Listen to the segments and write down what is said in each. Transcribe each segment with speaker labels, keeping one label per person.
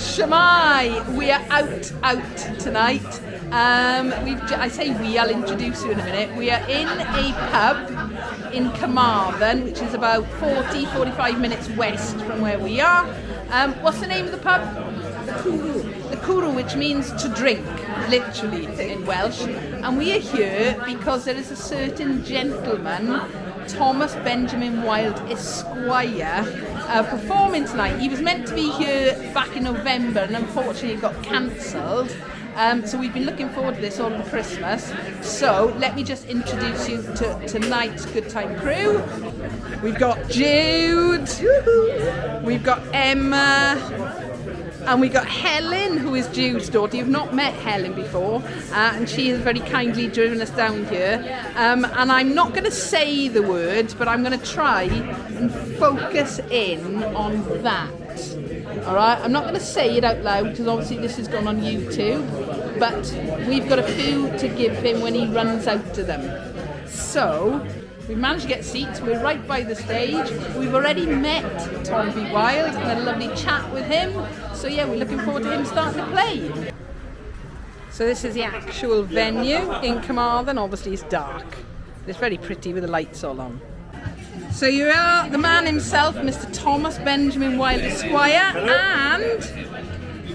Speaker 1: Shemai, we are out tonight. I say we, I'll introduce you in a minute. We are in a pub in Carmarthen, which is about 45 minutes west from where we are. What's the name of the pub? The Cwrw, which means to drink, literally in Welsh. And we are here because there is a certain gentleman, Thomas Benjamin Wilde Esquire, performing tonight. He was meant to be here back in November and unfortunately it got cancelled. So we've been looking forward to this all for Christmas. So let me just introduce you to tonight's Good Time crew. We've got Jude, we've got Emma, and we got Helen, who is Jude's daughter. You've not met Helen before, and she has very kindly driven us down here. And I'm not going to say the words, but I'm going to try and focus in on that. All right, I'm not going to say it out loud because obviously this has gone on YouTube, but we've got a few to give him when he runs out to them. So we've managed to get seats. We're right by the stage. We've already met Tom B. Wilde and had a lovely chat with him. So yeah, we're looking forward to him starting to play. So this is the actual venue in Carmarthen. Obviously it's dark. It's very pretty with the lights all on. So you are the man himself, Mr. Thomas Benjamin Wilde Esquire, and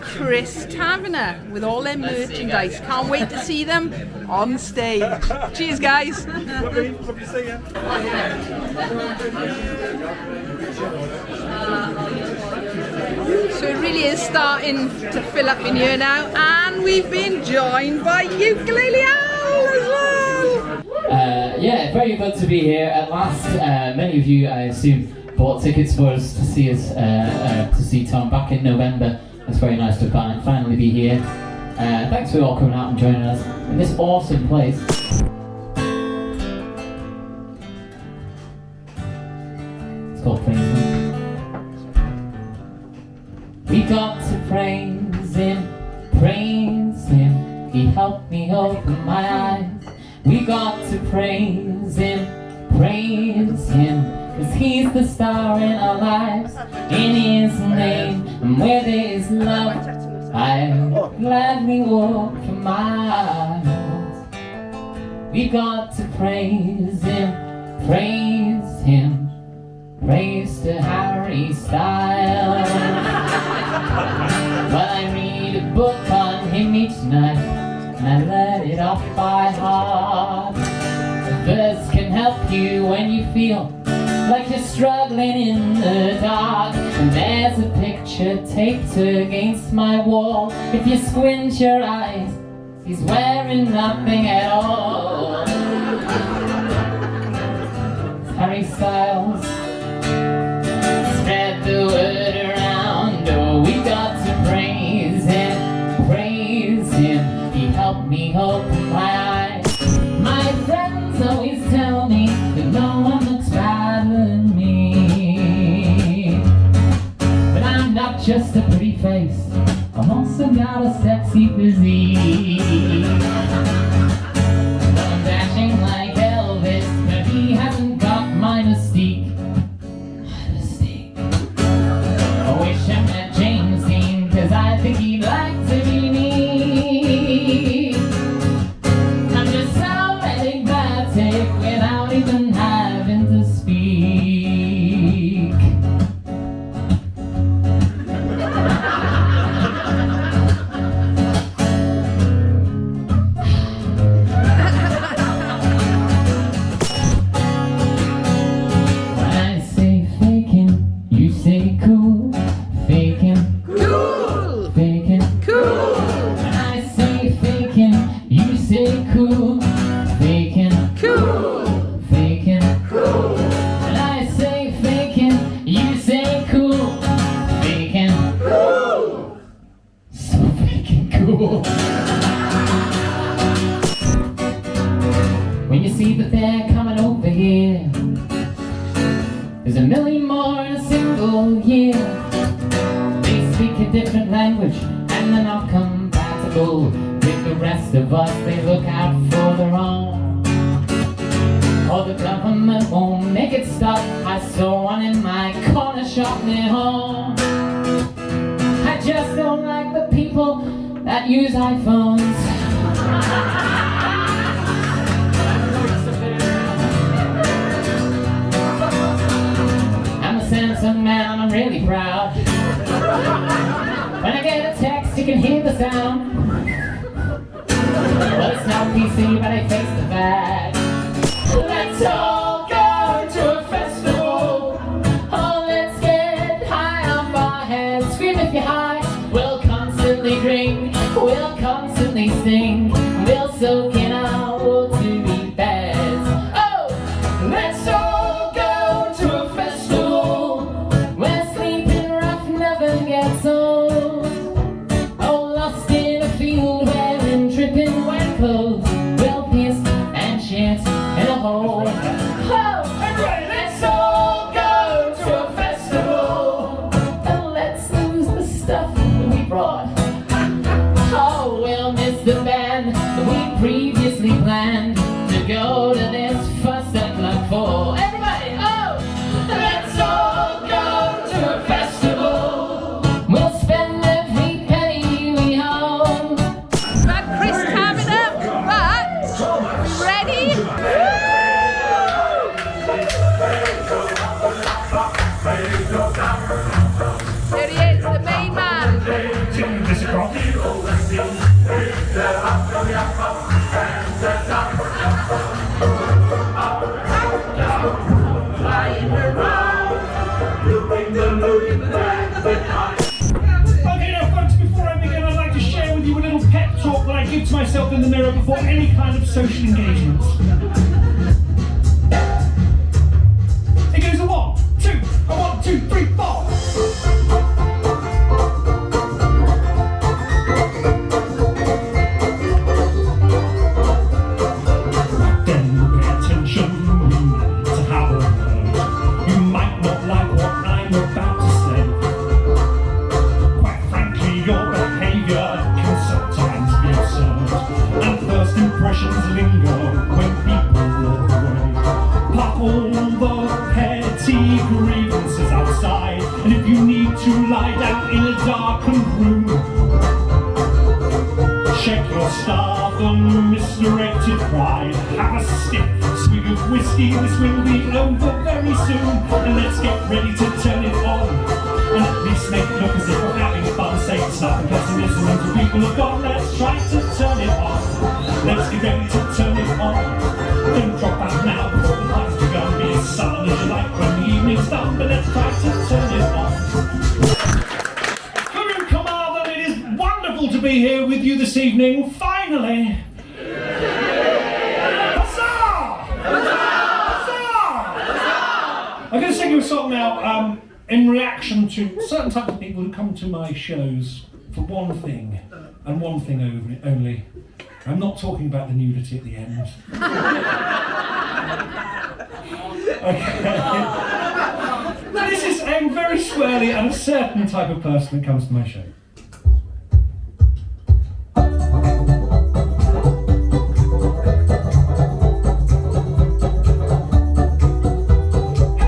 Speaker 1: Chris Tavener with all their merchandise. Can't wait to see them on stage. Cheers, guys.
Speaker 2: Lovely to see you.
Speaker 1: So it really is starting to fill up in here now, and we've been joined by Ukulele Al as well.
Speaker 3: Yeah, very good to be here at last. Many of you, I assume, bought tickets for us to see to see Tom back in November. It's very nice to finally be here. Thanks for all coming out and joining us in this awesome place. It's called Praise Him. We got to praise Him, praise Him. He helped me open my eyes. We got to praise Him, 'cause He's the star in our lives. In His name, and where there is love, I gladly walk for miles. We got to praise Him, praise to Harry Styles. But I read a book on him each night, and I let it off by heart. The verse can help you when you feel like you're struggling in the dark. And there's a picture taped against my wall. If you squint your eyes, he's wearing nothing at all. It's Harry Styles. Spread the word around. Oh, we got to praise Him, praise Him. He helped me open my eyes. My friends always tell me that no one looks better than me. But I'm not just a pretty face, I've also got a sexy physique. I'm dashing like Elvis, but he hasn't got my mystique. I wish I met James Dean, 'cause I think he'd like to be me. I'm just so enigmatic without even having to speak. When I say faking, you say cool. Faking,
Speaker 1: Cool!
Speaker 3: faking,
Speaker 1: Cool!
Speaker 3: when I say faking, you say cool. Faking,
Speaker 1: Cool!
Speaker 3: faking,
Speaker 1: Cool!
Speaker 3: when I say faking, you say cool. Faking,
Speaker 1: Cool!
Speaker 3: so faking cool. When you see that they're coming over here, there's a million more in a single year. They speak a different language and they're not compatible with the rest of us. They look out for their own, or the government won't make it stop. I saw one in my corner shop near home. I I just don't like the people that use iPhones. I'm a Samsung man, I'm really proud. When I get a text, you can hear the sound. Well, it's not PC, but I face the fact. Let's all go to a festival. Oh, let's get high off our heads. Scream if you're high. We'll constantly drink, we'll constantly sing, we'll soak in our watery beds. Oh, let's all go to a festival where sleeping rough never gets old. Oh, lost in a field wearing dripping wet clothes, well pissed and shit in a hole. Oh, anyway, let's all go to a festival and let's lose the stuff that we brought. Oh, we'll miss the band that we previously planned to go to this fuss at Club 4. Everybody, oh, let's all go to a festival. We'll spend every penny we own.
Speaker 1: But Chris Tavener, but ready? There he is, the main man.
Speaker 2: This across. Okay, now folks, before I begin, I'd like to share with you a little pep talk that I give to myself in the mirror before any kind of social engagement. It goes a 1, 2, a 1, 2, 3, 4. Then pay attention, we need to have a word. You might not like what I'm about to say. Quite frankly, your behaviour can sometimes be absurd, and first impressions linger when people walk away. Pop all the petty grievances outside, and if you need to lie down in a darkened room, check your stardom, misdirected pride. Have a stiff swig of whiskey, this will be over very soon. And let's get ready to turn it on, and at least make it look as if we're having fun. Say it's not pessimism until people have gone. Let's try to turn it on. Let's get ready to turn it on. Don't drop out now before the party's begun. Be as sullen as you like when the evening's done, but let's try to turn it on. Cwrw, Carmarthen, it is wonderful to be here with you this evening, finally. Huzzah! Huzzah! I'm going to sing you a song now in reaction to certain types of people who come to my shows for one thing, and one thing only. I'm not talking about the nudity at the end. Okay. This is aimed very squarely at a certain type of person that comes to my show.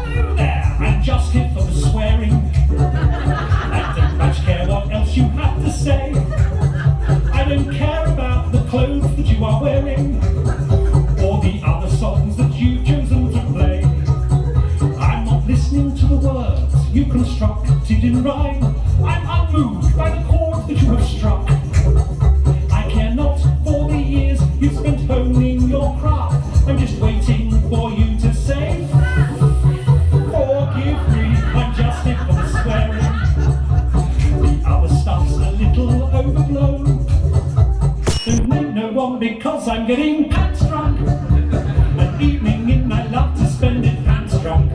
Speaker 2: Hello there, I'm just here for the swearing. I don't much care what else you have to say. I don't care about the clothes that you are wearing, or the other songs that you've chosen to play. I'm not listening to the words you constructed in rhyme. I'm unmoved by the chords that you have struck. I care not for the years you've spent honing your craft. I'm just waiting for you to say, forgive me, I'm just here for the swearing. The other stuff's a little overblown. Don't make no wrong because I'm getting pants drunk. An evening in I love to spend it pants drunk.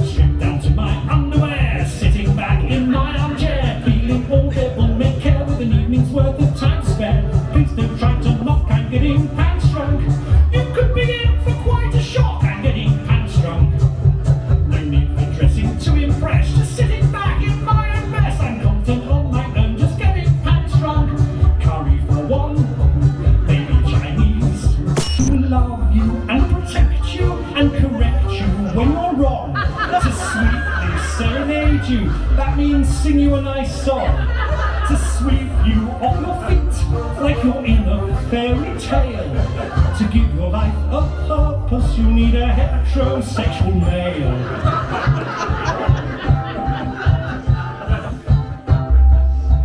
Speaker 2: Stripped down to my underwear, sitting back in my armchair, feeling all devil may care with an evening's worth of time spare. Please don't try to knock, I'm getting pants drunk. You could be in for quite a shock, I'm getting pants drunk. No need for dressing to impress, just sitting back in my own mess. I'm content on my own, just getting pants drunk. Curry for one, maybe Chinese, to love you and protect you and correct you when you're wrong, to sweetly serenade you. That means sing you a nice song to sweep you off your feet like you're in a fairy tale. To give your life a purpose, you need a heterosexual male.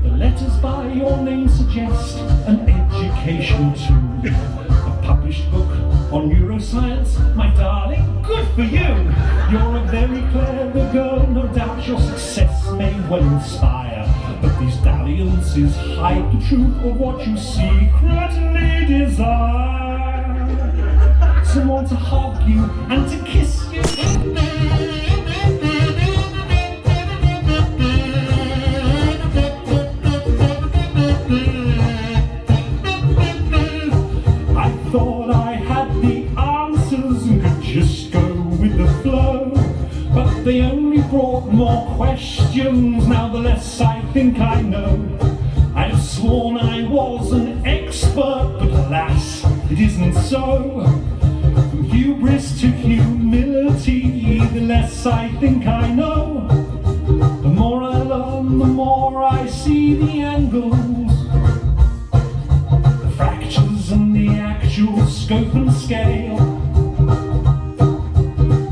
Speaker 2: The letters by your name suggest an education too. A published book on neuroscience, my darling, good for you. You're a very clever girl, no doubt your success may well inspire. But these dalliances hide the truth of what you secretly desire. Someone to hug you and to kiss you. I thought I had the answers and could just go with the flow, but they only brought more questions. Now the less I think I know. I've sworn I was an expert, but alas, it isn't so. From hubris to humility, the less I think I know. The more I learn, the more I see the angles, the fractures and the actual scope and scale.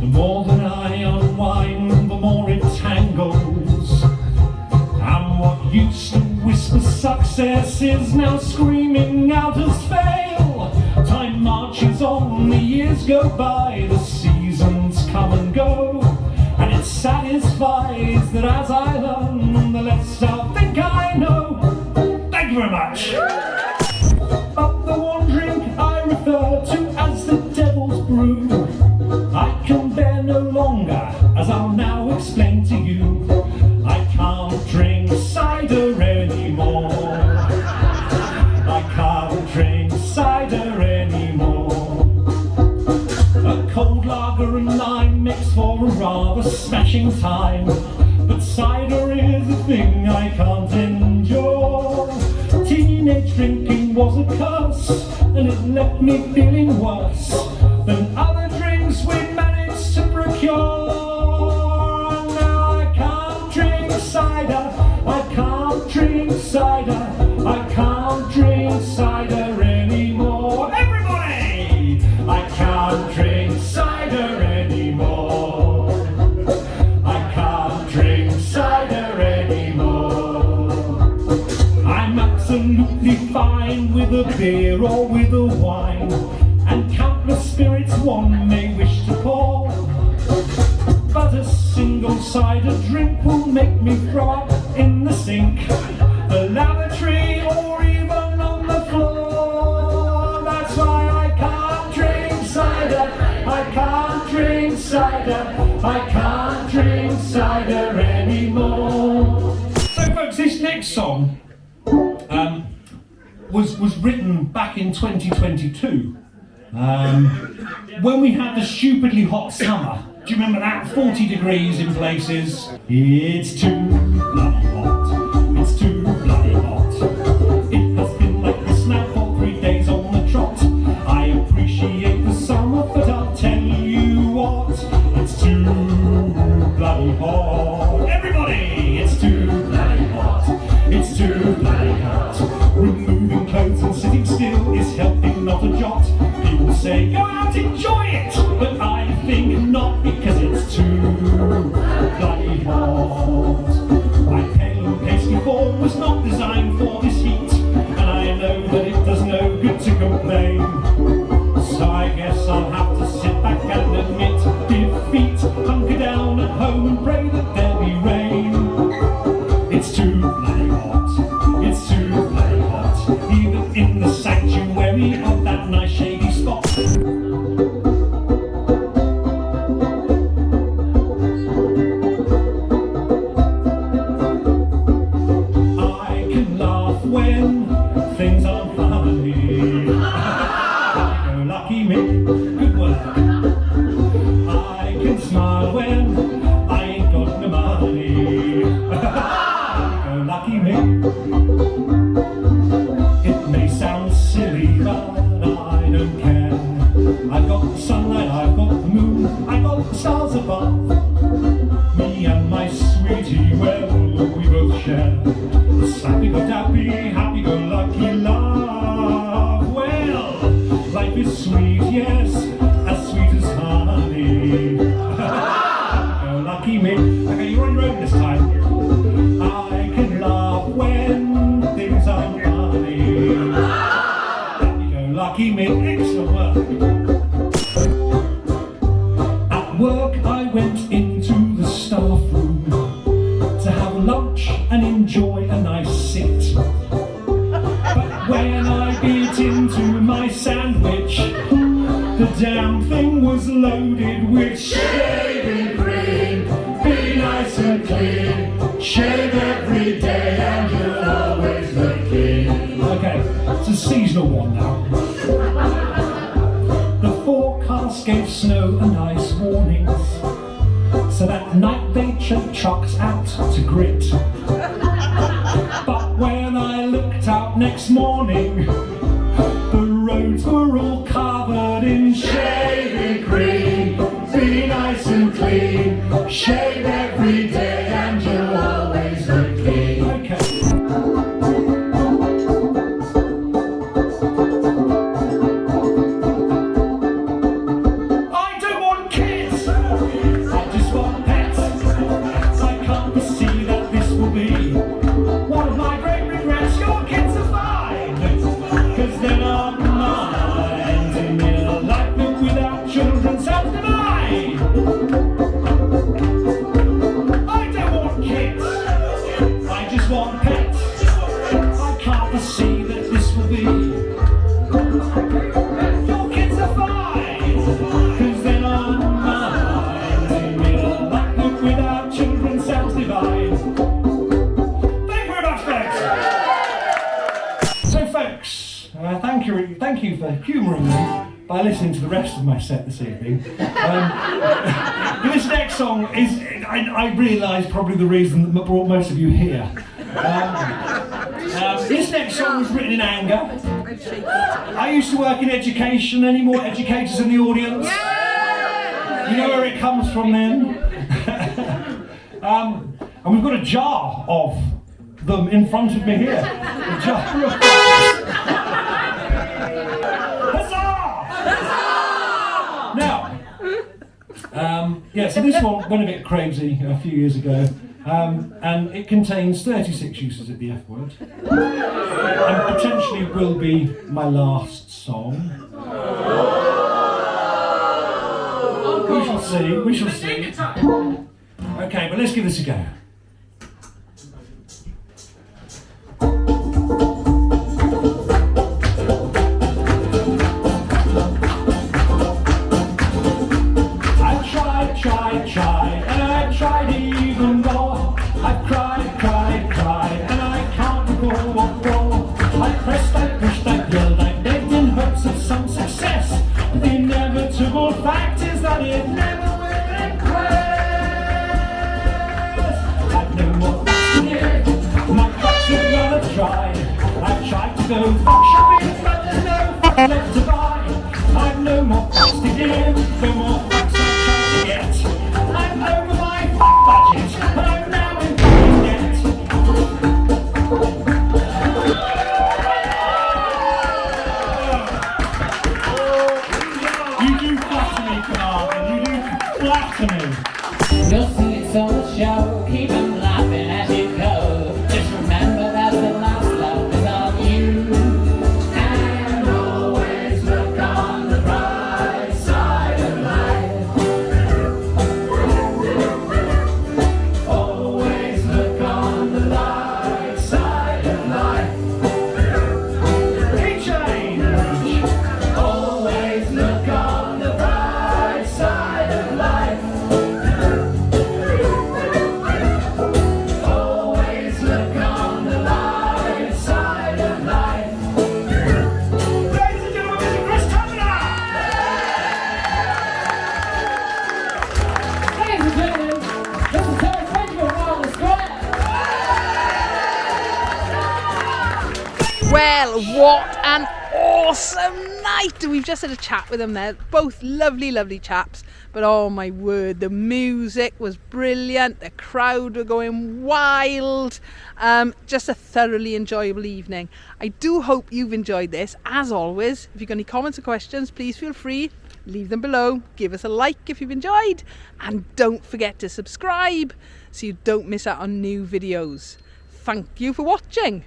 Speaker 2: The more that I unwind, the more it tangles. And what used to whisper success is now screaming out as fail. Time marches on, the years go by, the seasons come and go, and it satisfies that as I learn, the less I think I know. Thank you very much. But the one drink I refer to as the devil's brew, I can bear no longer, as I'll now explain to you. I can't drink cider anymore. I can't drink cider anymore. A cold lager and lime makes for a rather smashing time, but cider is a thing I can't endure. Teenage drinking was a curse, and it left me feeling worse than other drinks we managed to procure. Now I can't drink cider, I can't drink cider, I can't drink cider anymore. Everybody! I can't drink cider anymore. I can't drink cider anymore. I'm absolutely fine with a beer or with a wine, and countless spirits one may wish to pour. But a single cider drink will make me throw up in the sink, the lavatory, or even on the floor. That's why I can't drink cider, I can't drink cider, I can't drink cider anymore. So folks, this next song was written back in 2022, when we had the stupidly hot summer. Do you remember that? 40 degrees in places. It's too bloody hot. It's too bloody hot. It has been like this now for 3 days on the trot. I appreciate the summer, but I'll tell you what, it's too bloody hot. Everybody, it's too bloody hot. It's too bloody hot. Removing clothes and sitting still is helping not a jot. People say, go out, enjoy it, but I think not, because it's too bloody hot. My pale and pasty form was not designed for this heat, and I know that it does no good to complain. So I guess I'll have to sit back and admit defeat, hunker down at home and pray that there'll be rain. It's too bloody hot. It's too bloody hot. Even in the sanctuary of that nice shady spot. happy, happy-go-lucky love. Well, life is sweet, yes, as sweet as honey. Happy-go-lucky me. Okay, you're on your own this time. I can laugh when things are funny. Happy-go-lucky me. Excellent work. At work I went into the staff room to have lunch and enjoy a nice sit. But when I bit into my sandwich, the damn thing was loaded with shaving cream. Be nice and clean, shave every day and you'll always look clean. Okay, it's a seasonal one now. The forecast gave snow and ice warnings, so that night they took trucks out to grit. But when I looked out next morning, the roads were all covered in shaving cream. Be nice and clean, shave every day and you'll always look clean. Okay. I don't want kids, I just want pets. I can't see that this will be one of my great regrets. Your kids are fine, 'cause they're not mine. To me, a life without children sounds divine. I don't want kids, I just want pets. I can't foresee that this will be. Your kids are fine, 'cause they're not mine. To me, a life without children sounds divine. Thank you very much, folks. So, folks, thank you for humouring me by listening to the rest of my set this evening. This next song is, I realise, probably the reason that brought most of you here. This next song was written in anger. I used to work in education. Any more educators in the audience? You know where it comes from then? And we've got a jar of them in front of me here. A jar of Now, so this one went a bit crazy a few years ago, and it contains 36 uses of the F word, and potentially will be my last song. We shall see. Okay, but let's give this a go. Tried, and I tried even more. I cried, and I can't recall what for. I pressed, I pushed, I yelled, I begged in hopes of some success. But the inevitable fact is that it never will impress. I've no more facts to give, my facts would rather try. I tried to go fuck shopping, but there's no facts left to buy. I've no more facts to give, no more facts I tried to get. I'm over my budget, and I'm now in debt. You do flatter me, Carmarthen. You do flatter me.
Speaker 3: You'll see it's on the show. Keep them laughing as you go. Just remember that the last laugh is on you. And always look on the bright side of life. Always look on the light side of life.
Speaker 2: Hey, change.
Speaker 3: Always look on the bright side of life. Always look on the light side of life.
Speaker 2: Ladies and gentlemen, Mr. Tavener.
Speaker 3: Ladies and gentlemen, this is Cwrw on the Cwrw.
Speaker 1: Well, what an awesome night. We've just had a chat with them there, both lovely chaps, but oh my word, the music was brilliant, the crowd were going wild. Just a thoroughly enjoyable evening. I do hope you've enjoyed this. As always, if you've got any comments or questions, please feel free, leave them below, give us a like if you've enjoyed, and don't forget to subscribe so you don't miss out on new videos. Thank you for watching.